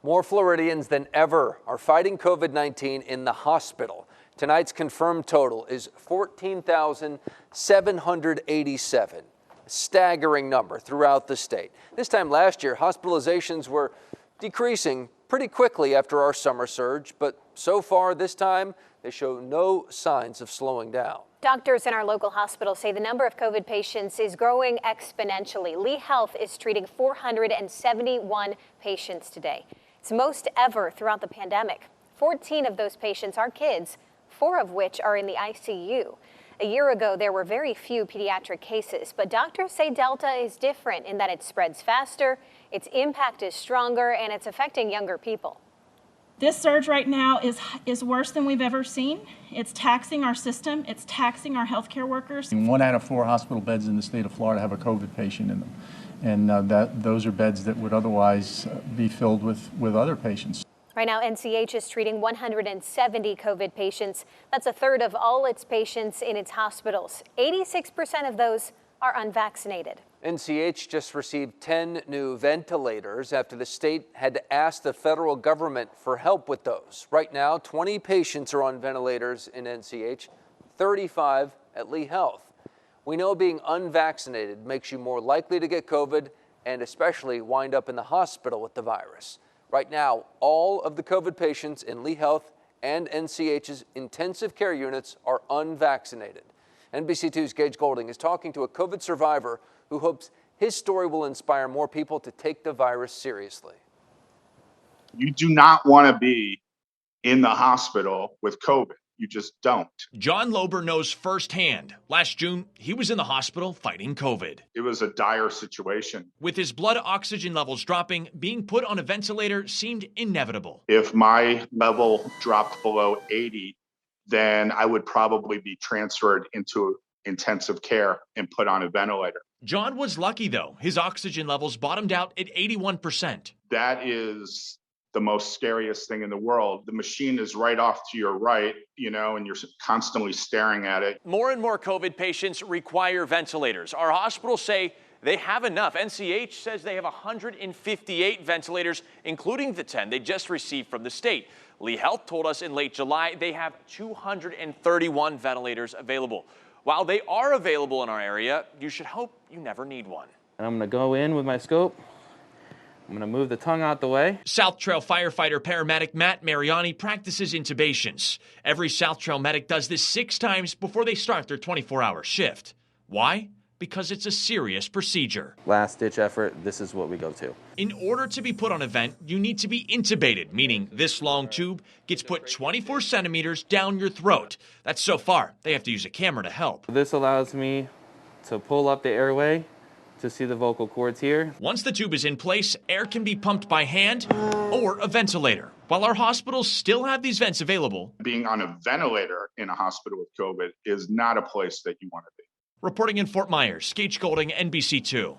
More Floridians than ever are fighting COVID-19 in the hospital. Tonight's confirmed total is 14,787, a staggering number throughout the state. This time last year, hospitalizations were decreasing pretty quickly after our summer surge, but so far this time, they show no signs of slowing down. Doctors in our local hospital say the number of COVID patients is growing exponentially. Lee Health is treating 471 patients today. It's most ever throughout the pandemic. 14 of those patients are kids, 4 of which are in the ICU. A year ago, there were very few pediatric cases, but doctors say Delta is different in that it spreads faster, its impact is stronger, and it's affecting younger people. This surge right now is worse than we've ever seen. It's taxing our system. It's taxing our healthcare workers. 1 out of 4 hospital beds in the state of Florida have a COVID patient in them. And those are beds that would otherwise be filled with other patients. Right now, NCH is treating 170 COVID patients. That's a third of all its patients in its hospitals. 86% of those are unvaccinated. NCH just received 10 new ventilators after the state had to ask the federal government for help with those. Right now, 20 patients are on ventilators in NCH, 35 at Lee Health. We know being unvaccinated makes you more likely to get COVID and especially wind up in the hospital with the virus. Right now, all of the COVID patients in Lee Health and NCH's intensive care units are unvaccinated. NBC2's Gage Goulding is talking to a COVID survivor who hopes his story will inspire more people to take the virus seriously. You do not want to be in the hospital with COVID. You just don't. John Lober knows firsthand. Last June, he was in the hospital fighting COVID. It was a dire situation. With his blood oxygen levels dropping, being put on a ventilator seemed inevitable. If my level dropped below 80, then I would probably be transferred into intensive care and put on a ventilator. John was lucky, though. His oxygen levels bottomed out at 81%. That is the most scariest thing in the world. The machine is right off to your right, and you're constantly staring at it. More and more COVID patients require ventilators. Our hospitals say they have enough. NCH says they have 158 ventilators, including the 10 they just received from the state. Lee Health told us in late July they have 231 ventilators available. While they are available in our area, you should hope you never need one. And I'm going to go in with my scope. I'm going to move the tongue out the way. South Trail firefighter paramedic Matt Mariani practices intubations. Every South Trail medic does this 6 times before they start their 24-hour shift. Why? Because it's a serious procedure. Last-ditch effort, this is what we go to. In order to be put on a vent, you need to be intubated, meaning this long tube gets put 24 centimeters down your throat. That's so far, they have to use a camera to help. This allows me to pull up the airway to see the vocal cords here. Once the tube is in place, air can be pumped by hand or a ventilator. While our hospitals still have these vents available, being on a ventilator in a hospital with COVID is not a place that you want to be. Reporting in Fort Myers, Gage Goulding, NBC2.